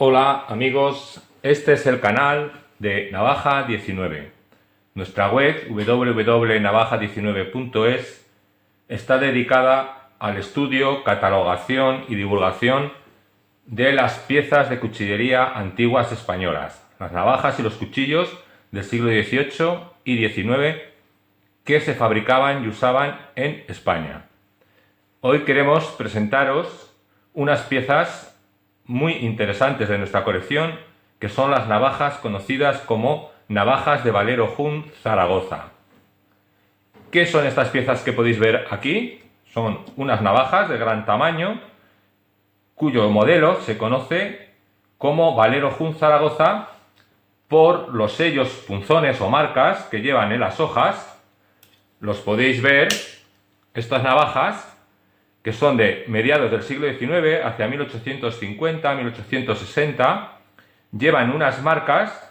Hola amigos, este es el canal de Navaja 19. Nuestra web www.navaja19.es está dedicada al estudio, catalogación y divulgación de las piezas de cuchillería antiguas españolas, las navajas y los cuchillos del siglo XVIII y XIX que se fabricaban y usaban en España. Hoy queremos presentaros unas piezas muy interesantes de nuestra colección, que son las navajas conocidas como navajas de Valero Jun Zaragoza. ¿Qué son estas piezas que podéis ver aquí? Son unas navajas de gran tamaño, cuyo modelo se conoce como Valero Jun Zaragoza por los sellos, punzones o marcas que llevan en las hojas. Los podéis ver, estas navajas, que son de mediados del siglo XIX, hacia 1850-1860, llevan unas marcas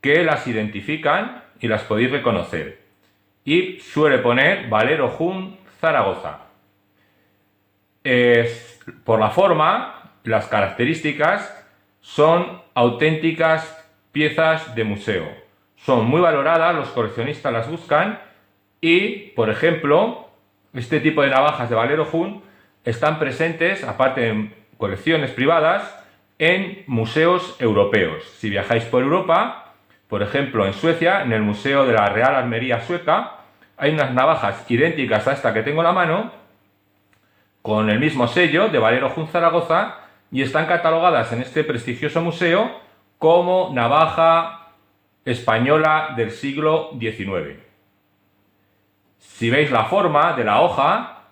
que las identifican y las podéis reconocer. Y suele poner Valero Jun Zaragoza. Por la forma, las características, son auténticas piezas de museo. Son muy valoradas, los coleccionistas las buscan y, por ejemplo, este tipo de navajas de Valero Jun están presentes, aparte en colecciones privadas, en museos europeos. Si viajáis por Europa, por ejemplo en Suecia, en el Museo de la Real Armería Sueca, hay unas navajas idénticas a esta que tengo en la mano, con el mismo sello de Valero Jun Zaragoza, y están catalogadas en este prestigioso museo como navaja española del siglo XIX. Si veis la forma de la hoja,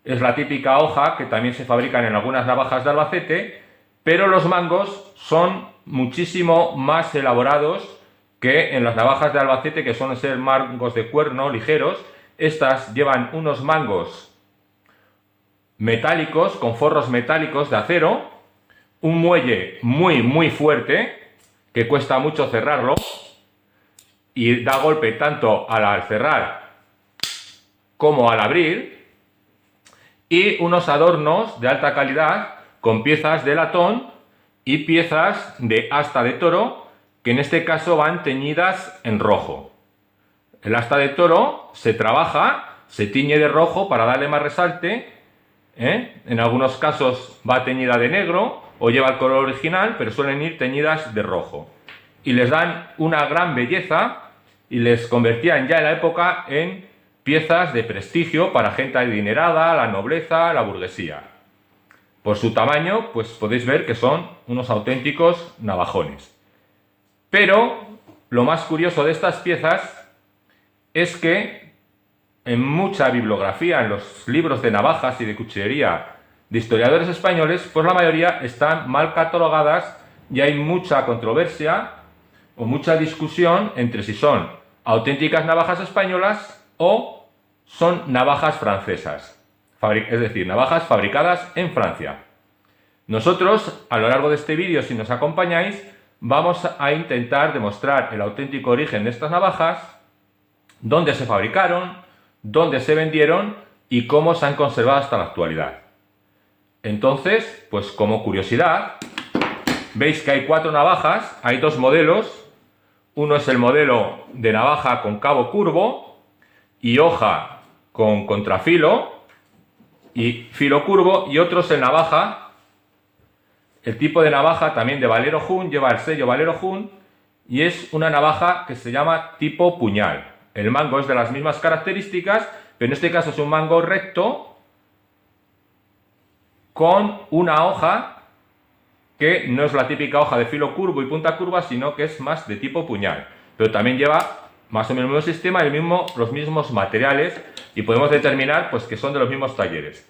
es la típica hoja que también se fabrican en algunas navajas de Albacete, pero los mangos son muchísimo más elaborados que en las navajas de Albacete, que suelen ser mangos de cuerno ligeros. Estas llevan unos mangos metálicos, con forros metálicos de acero, un muelle muy fuerte, que cuesta mucho cerrarlo, y da golpe tanto al cerrar como al abrir, y unos adornos de alta calidad con piezas de latón y piezas de asta de toro, que en este caso van teñidas en rojo. El asta de toro se trabaja, se tiñe de rojo para darle más resalte, en algunos casos va teñida de negro o lleva el color original, pero suelen ir teñidas de rojo, y les dan una gran belleza y les convertían ya en la época en piezas de prestigio para gente adinerada, la nobleza, la burguesía. Por su tamaño, pues podéis ver que son unos auténticos navajones. Pero lo más curioso de estas piezas es que en mucha bibliografía, en los libros de navajas y de cuchillería de historiadores españoles, pues la mayoría están mal catalogadas y hay mucha controversia o mucha discusión entre si son auténticas navajas españolas o son navajas francesas, es decir, navajas fabricadas en Francia. Nosotros, a lo largo de este vídeo, si nos acompañáis, vamos a intentar demostrar el auténtico origen de estas navajas, dónde se fabricaron, dónde se vendieron y cómo se han conservado hasta la actualidad. Entonces, pues como curiosidad, veis que hay 4 navajas, hay 2 modelos. Uno es el modelo de navaja con cabo curvo y hoja con contrafilo y filo curvo, y otro es el navaja, el tipo de navaja también de Valero Jun, lleva el sello Valero Jun, y es una navaja que se llama tipo puñal. El mango es de las mismas características, pero en este caso es un mango recto con una hoja que no es la típica hoja de filo curvo y punta curva, sino que es más de tipo puñal, pero también lleva más o menos el mismo sistema y los mismos materiales, y podemos determinar pues que son de los mismos talleres.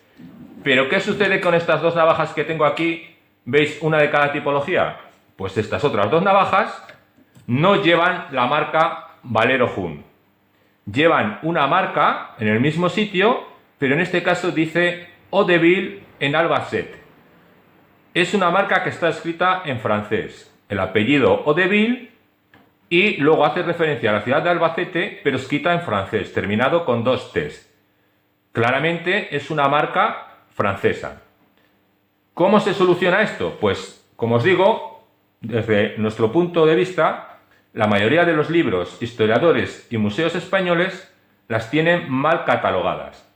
Pero ¿qué sucede con estas 2 navajas que tengo aquí? ¿Veis una de cada tipología? Pues estas otras 2 navajas no llevan la marca Valero Jun. Llevan una marca en el mismo sitio, pero en este caso dice Hauteville en Albacete. Es una marca que está escrita en francés, el apellido Hauteville, y luego hace referencia a la ciudad de Albacete, pero escrita en francés, terminado con 2 T's. Claramente es una marca francesa. ¿Cómo se soluciona esto? Pues como os digo, desde nuestro punto de vista, la mayoría de los libros, historiadores y museos españoles las tienen mal catalogadas,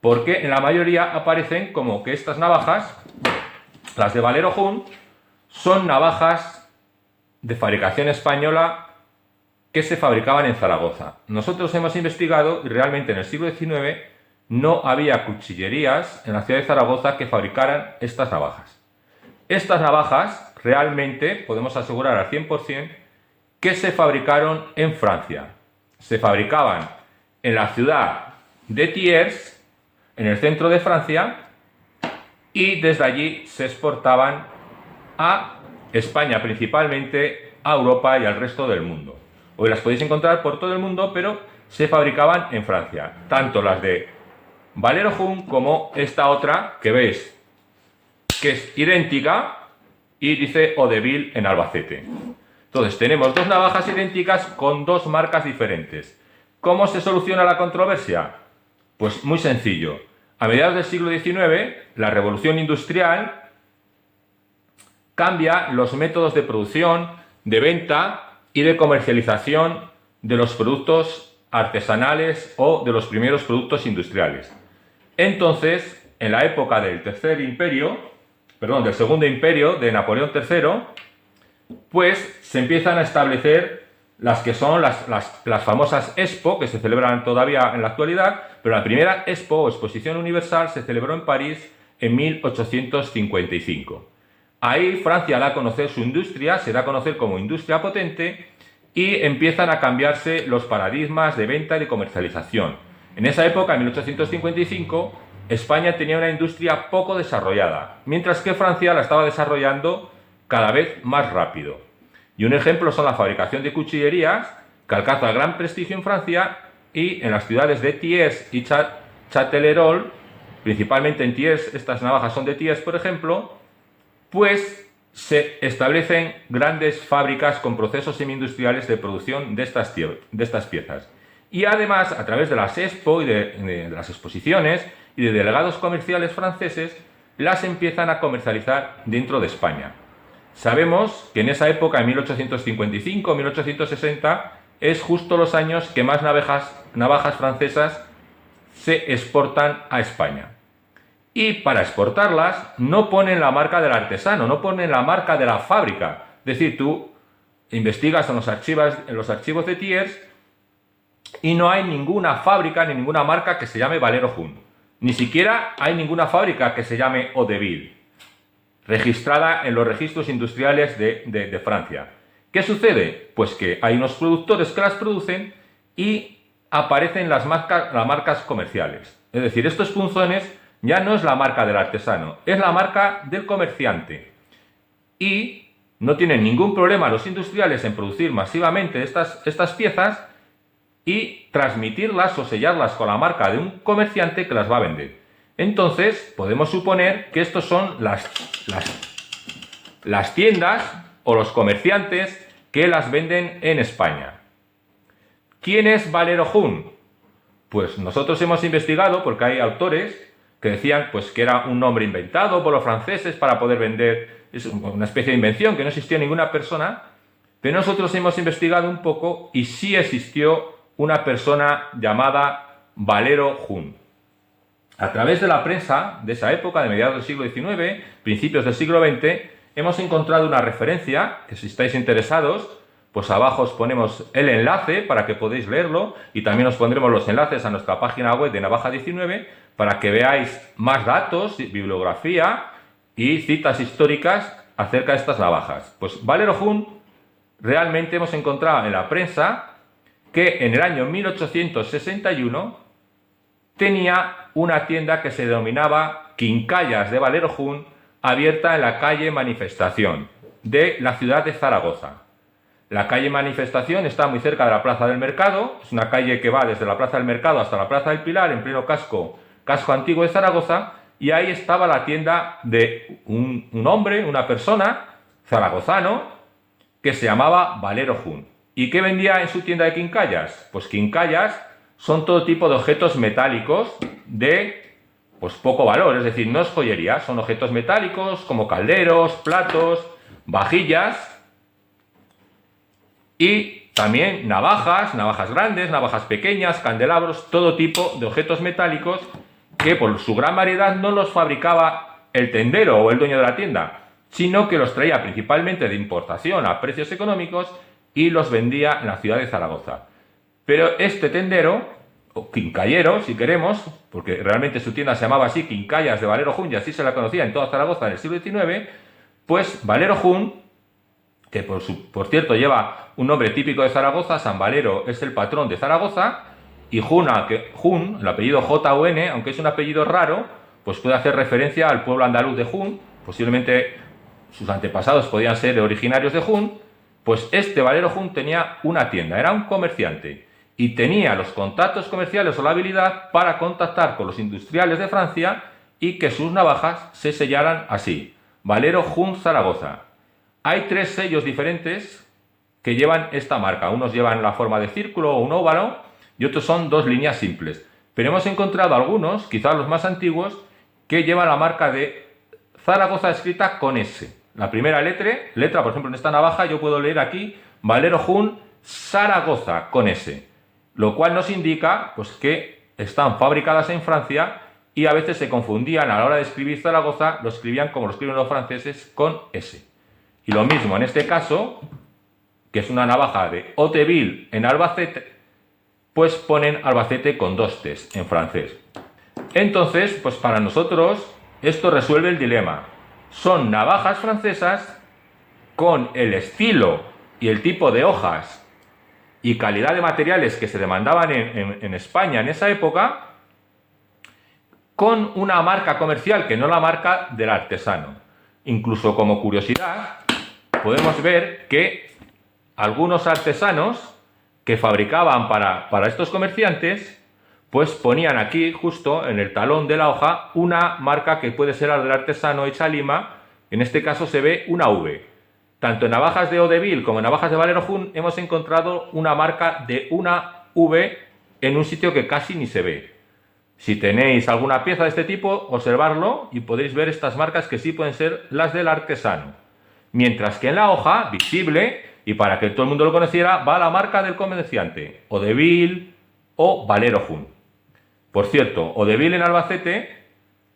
porque en la mayoría aparecen como que estas navajas, las de Valero Jun, son navajas de fabricación española que se fabricaban en Zaragoza. Nosotros hemos investigado y realmente en el siglo XIX no había cuchillerías en la ciudad de Zaragoza que fabricaran estas navajas. Estas navajas realmente podemos asegurar al 100% que se fabricaron en Francia. Se fabricaban en la ciudad de Thiers, en el centro de Francia, y desde allí se exportaban a España principalmente, a Europa y al resto del mundo. Hoy las podéis encontrar por todo el mundo, pero se fabricaban en Francia. Tanto las de Valero Jun como esta otra que veis, que es idéntica y dice Eau-de-Ville en Albacete. Entonces tenemos dos navajas idénticas con dos marcas diferentes. ¿Cómo se soluciona la controversia? Pues muy sencillo. A mediados del siglo XIX, la revolución industrial cambia los métodos de producción, de venta y de comercialización de los productos artesanales o de los primeros productos industriales. Entonces, en la época del del Segundo Imperio de Napoleón III, pues se empiezan a establecer las que son las famosas Expo, que se celebran todavía en la actualidad, pero la primera Expo o Exposición Universal se celebró en París en 1855. Ahí Francia da a conocer su industria, se da a conocer como industria potente y empiezan a cambiarse los paradigmas de venta y de comercialización. En esa época, en 1855, España tenía una industria poco desarrollada, mientras que Francia la estaba desarrollando cada vez más rápido. Y un ejemplo son la fabricación de cuchillerías, que alcanza gran prestigio en Francia, y en las ciudades de Thiers y Châtellerault, principalmente en Thiers, estas navajas son de Thiers, por ejemplo, pues se establecen grandes fábricas con procesos semi-industriales de producción de estas piezas. Y además, a través de las Expo y de las exposiciones y de delegados comerciales franceses, las empiezan a comercializar dentro de España. Sabemos que en esa época, en 1855-1860, es justo los años que más navajas francesas se exportan a España. Y para exportarlas no ponen la marca del artesano, no ponen la marca de la fábrica. Es decir, tú investigas en los archivos de Thiers y no hay ninguna fábrica ni ninguna marca que se llame Valero Jun. Ni siquiera hay ninguna fábrica que se llame Eau-de-Ville, registrada en los registros industriales de Francia. ¿Qué sucede? Pues que hay unos productores que las producen y aparecen las marcas comerciales. Es decir, estos punzones ya no es la marca del artesano, es la marca del comerciante. Y no tienen ningún problema los industriales en producir masivamente estas piezas y transmitirlas o sellarlas con la marca de un comerciante que las va a vender. Entonces, podemos suponer que estos son las tiendas o los comerciantes que las venden en España. ¿Quién es Valero Jun? Pues nosotros hemos investigado, porque hay autores que decían pues, que era un nombre inventado por los franceses para poder vender, es una especie de invención, que no existió ninguna persona, pero nosotros hemos investigado un poco y sí existió una persona llamada Valero Jun. A través de la prensa de esa época, de mediados del siglo XIX, principios del siglo XX, hemos encontrado una referencia, que si estáis interesados, pues abajo os ponemos el enlace para que podáis leerlo y también os pondremos los enlaces a nuestra página web de Navaja 19 para que veáis más datos, bibliografía y citas históricas acerca de estas navajas. Pues Valero Jun realmente hemos encontrado en la prensa que en el año 1861 tenía una tienda que se denominaba Quincallas de Valero Jun, abierta en la calle Manifestación de la ciudad de Zaragoza. La calle Manifestación está muy cerca de la Plaza del Mercado, es una calle que va desde la Plaza del Mercado hasta la Plaza del Pilar, en pleno casco antiguo de Zaragoza, y ahí estaba la tienda de un hombre, una persona, zaragozano, que se llamaba Valero Jun. ¿Y qué vendía en su tienda de quincallas? Pues quincallas son todo tipo de objetos metálicos de poco valor, es decir, no es joyería, son objetos metálicos como calderos, platos, vajillas y también navajas, navajas grandes, navajas pequeñas, candelabros, todo tipo de objetos metálicos que por su gran variedad no los fabricaba el tendero o el dueño de la tienda, sino que los traía principalmente de importación a precios económicos y los vendía en la ciudad de Zaragoza. Pero este tendero, o quincallero si queremos, porque realmente su tienda se llamaba así, Quincallas de Valero Jun, y así se la conocía en toda Zaragoza en el siglo XIX, pues Valero Jun, que por cierto lleva un nombre típico de Zaragoza, San Valero es el patrón de Zaragoza, y Jun, el apellido J-U-N, aunque es un apellido raro, pues puede hacer referencia al pueblo andaluz de Jun, posiblemente sus antepasados podían ser originarios de Jun. Pues este Valero Jun tenía una tienda, era un comerciante y tenía los contactos comerciales o la habilidad para contactar con los industriales de Francia y que sus navajas se sellaran así: Valero Jun Zaragoza. Hay 3 sellos diferentes que llevan esta marca. Unos llevan la forma de círculo o un óvalo y otros son 2 líneas simples. Pero hemos encontrado algunos, quizás los más antiguos, que llevan la marca de Zaragoza escrita con S. La primera letra, por ejemplo, en esta navaja yo puedo leer aquí Valero Jun Zaragoza con S, lo cual nos indica pues que están fabricadas en Francia y a veces se confundían a la hora de escribir Zaragoza, lo escribían como lo escriben los franceses con S. Y lo mismo en este caso, que es una navaja de Hauteville en Albacete, pues ponen Albacete con 2 T's en francés. Entonces, pues para nosotros esto resuelve el dilema. Son navajas francesas con el estilo y el tipo de hojas y calidad de materiales que se demandaban en España en esa época, con una marca comercial que no la marca del artesano. Incluso como curiosidad, podemos ver que algunos artesanos que fabricaban para estos comerciantes, pues ponían aquí, justo en el talón de la hoja, una marca que puede ser la del artesano hecha a lima. En este caso se ve una V. Tanto en navajas de Hauteville como en navajas de Valero Jun hemos encontrado una marca de una V en un sitio que casi ni se ve. Si tenéis alguna pieza de este tipo, observarlo y podéis ver estas marcas que sí pueden ser las del artesano. Mientras que en la hoja, visible, y para que todo el mundo lo conociera, va la marca del comerciante, Hauteville o Valero Jun. Por cierto, Hauteville en Albacete,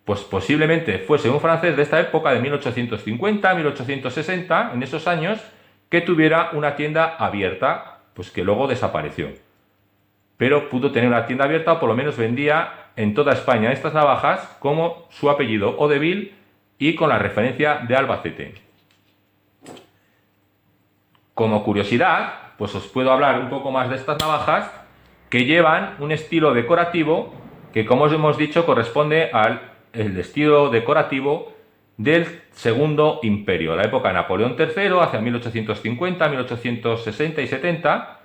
pues posiblemente fuese un francés de esta época, de 1850, 1860, en esos años, que tuviera una tienda abierta, pues que luego desapareció. Pero pudo tener una tienda abierta, o por lo menos vendía en toda España estas navajas como su apellido, Hauteville, y con la referencia de Albacete. Como curiosidad, pues os puedo hablar un poco más de estas navajas que llevan un estilo decorativo que, como os hemos dicho, corresponde al estilo decorativo del Segundo Imperio, la época de Napoleón III, hacia 1850, 1860 y 70.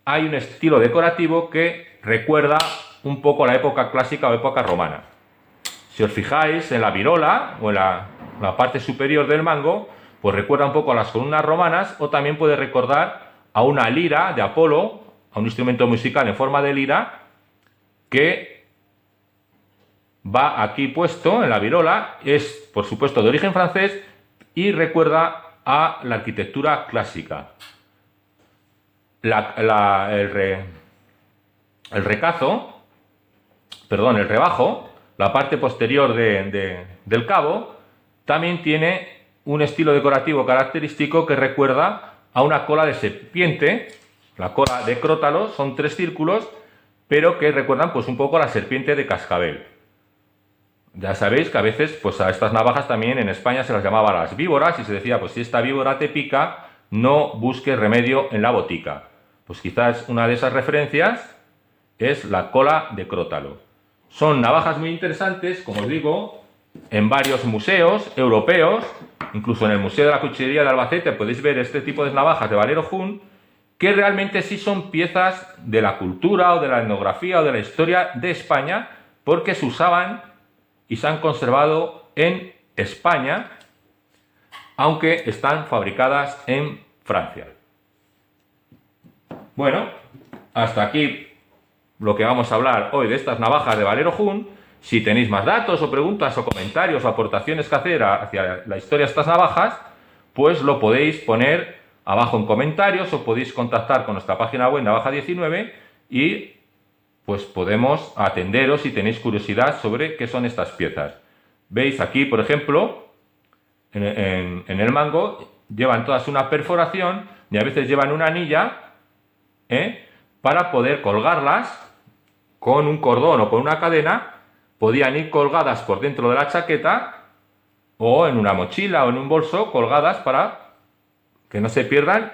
Hay un estilo decorativo que recuerda un poco a la época clásica o época romana. Si os fijáis en la virola o en la parte superior del mango, pues recuerda un poco a las columnas romanas, o también puede recordar a una lira de Apolo, a un instrumento musical en forma de lira, que va aquí puesto en la virola. Es, por supuesto, de origen francés y recuerda a la arquitectura clásica. El rebajo, la parte posterior del cabo, también tiene un estilo decorativo característico que recuerda a una cola de serpiente. La cola de crótalo son 3 círculos, pero que recuerdan pues un poco a la serpiente de cascabel. Ya sabéis que a veces pues a estas navajas también en España se las llamaba las víboras y se decía, pues si esta víbora te pica, no busques remedio en la botica. Pues quizás una de esas referencias es la cola de crótalo. Son navajas muy interesantes, como os digo, en varios museos europeos. Incluso en el Museo de la Cuchillería de Albacete podéis ver este tipo de navajas de Valero Jun, que realmente sí son piezas de la cultura o de la etnografía o de la historia de España, porque se usaban y se han conservado en España, aunque están fabricadas en Francia. Bueno, hasta aquí lo que vamos a hablar hoy de estas navajas de Valero Jun. Si tenéis más datos o preguntas o comentarios o aportaciones que hacer hacia la historia de estas navajas, pues lo podéis poner abajo en comentarios o podéis contactar con nuestra página web Navaja 19 y pues podemos atenderos si tenéis curiosidad sobre qué son estas piezas. Veis aquí, por ejemplo, en el mango llevan todas una perforación y a veces llevan una anilla para poder colgarlas con un cordón o con una cadena. Podían ir colgadas por dentro de la chaqueta o en una mochila o en un bolso, colgadas para que no se pierdan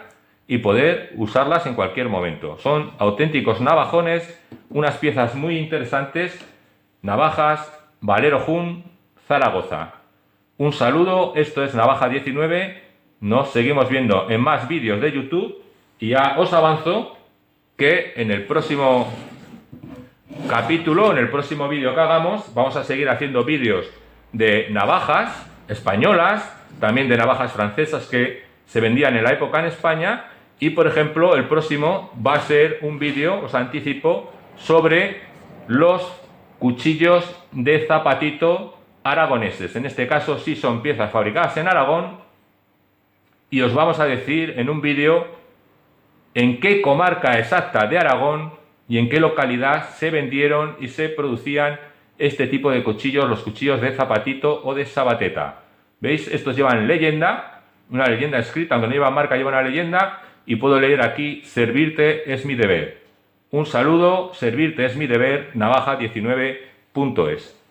y poder usarlas en cualquier momento. Son auténticos navajones, unas piezas muy interesantes, navajas Valero Jun, Zaragoza. Un saludo, esto es Navaja 19, nos seguimos viendo en más vídeos de YouTube y ya os avanzo que en el próximo capítulo, en el próximo vídeo que hagamos, vamos a seguir haciendo vídeos de navajas españolas, también de navajas francesas que se vendían en la época en España. Y por ejemplo, el próximo va a ser un vídeo, os anticipo, sobre los cuchillos de zapatito aragoneses. En este caso sí son piezas fabricadas en Aragón y os vamos a decir en un vídeo en qué comarca exacta de Aragón y en qué localidad se vendieron y se producían este tipo de cuchillos, los cuchillos de zapatito o de sabateta. ¿Veis? Estos llevan leyenda, una leyenda escrita, aunque no lleva marca, lleva una leyenda. Y puedo leer aquí, servirte es mi deber. Un saludo, servirte es mi deber, navaja19.es.